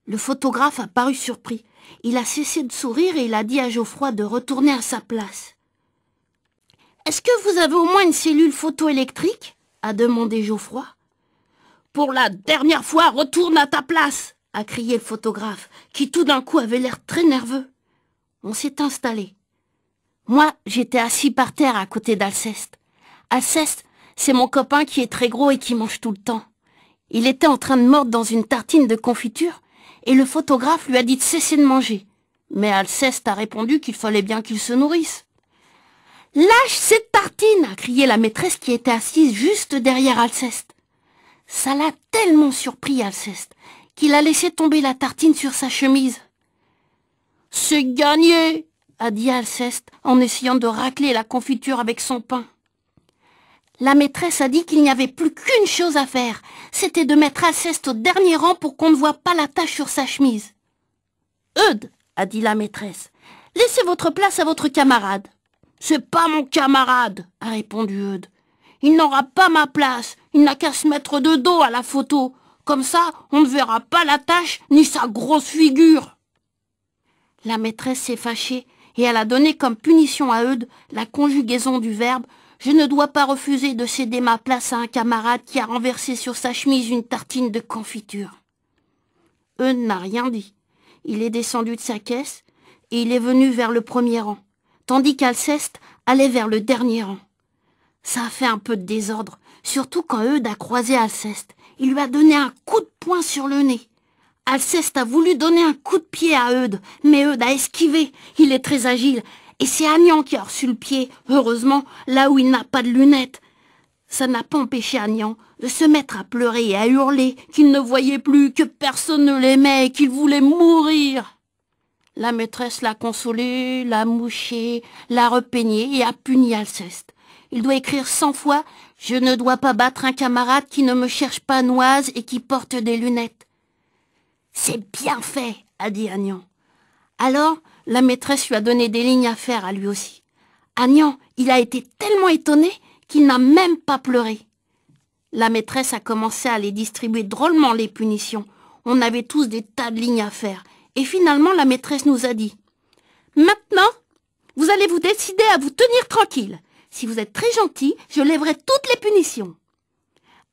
Le photographe a paru surpris. Il a cessé de sourire et il a dit à Geoffroy de retourner à sa place. « Est-ce que vous avez au moins une cellule photoélectrique ?» a demandé Geoffroy. « Pour la dernière fois, retourne à ta place !» a crié le photographe, qui tout d'un coup avait l'air très nerveux. On s'est installé. Moi, j'étais assis par terre à côté d'Alceste. Alceste, c'est mon copain qui est très gros et qui mange tout le temps. Il était en train de mordre dans une tartine de confiture et le photographe lui a dit de cesser de manger. Mais Alceste a répondu qu'il fallait bien qu'il se nourrisse. « Lâche cette tartine !» a crié la maîtresse qui était assise juste derrière Alceste. Ça l'a tellement surpris, Alceste, qu'il a laissé tomber la tartine sur sa chemise. « C'est gagné !» a dit Alceste en essayant de racler la confiture avec son pain. La maîtresse a dit qu'il n'y avait plus qu'une chose à faire, c'était de mettre Alceste au dernier rang pour qu'on ne voie pas la tache sur sa chemise. « Eudes, a dit la maîtresse, laissez votre place à votre camarade. »« C'est pas mon camarade, a répondu Eudes. Il n'aura pas ma place, il n'a qu'à se mettre de dos à la photo. Comme ça, on ne verra pas la tache ni sa grosse figure. » La maîtresse s'est fâchée et elle a donné comme punition à Eudes la conjugaison du verbe « Je ne dois pas refuser de céder ma place à un camarade qui a renversé sur sa chemise une tartine de confiture. » Eudes n'a rien dit. Il est descendu de sa caisse et il est venu vers le premier rang, tandis qu'Alceste allait vers le dernier rang. Ça a fait un peu de désordre, surtout quand Eudes a croisé Alceste. Il lui a donné un coup de poing sur le nez. Alceste a voulu donner un coup de pied à Eudes, mais Eudes a esquivé. Il est très agile. Et c'est Agnan qui a reçu le pied, heureusement, là où il n'a pas de lunettes. Ça n'a pas empêché Agnan de se mettre à pleurer et à hurler qu'il ne voyait plus, que personne ne l'aimait et qu'il voulait mourir. La maîtresse l'a consolé, l'a mouché, l'a repeigné et a puni Alceste. Il doit écrire 100 fois « Je ne dois pas battre un camarade qui ne me cherche pas noise et qui porte des lunettes. » « C'est bien fait, a dit Agnan. Alors, la maîtresse lui a donné des lignes à faire à lui aussi. Agnan, il a été tellement étonné qu'il n'a même pas pleuré. La maîtresse a commencé à les distribuer drôlement les punitions. On avait tous des tas de lignes à faire. Et finalement, la maîtresse nous a dit « Maintenant, vous allez vous décider à vous tenir tranquille. Si vous êtes très gentil, je lèverai toutes les punitions.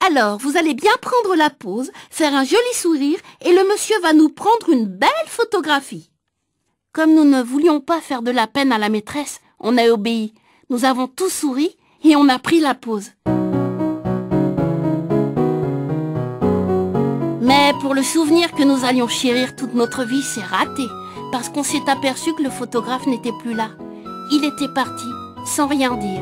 Alors, vous allez bien prendre la pause, faire un joli sourire et le monsieur va nous prendre une belle photographie. » Comme nous ne voulions pas faire de la peine à la maîtresse, on a obéi. Nous avons tous souri et on a pris la pause. Mais pour le souvenir que nous allions chérir toute notre vie, c'est raté, parce qu'on s'est aperçu que le photographe n'était plus là. Il était parti, sans rien dire.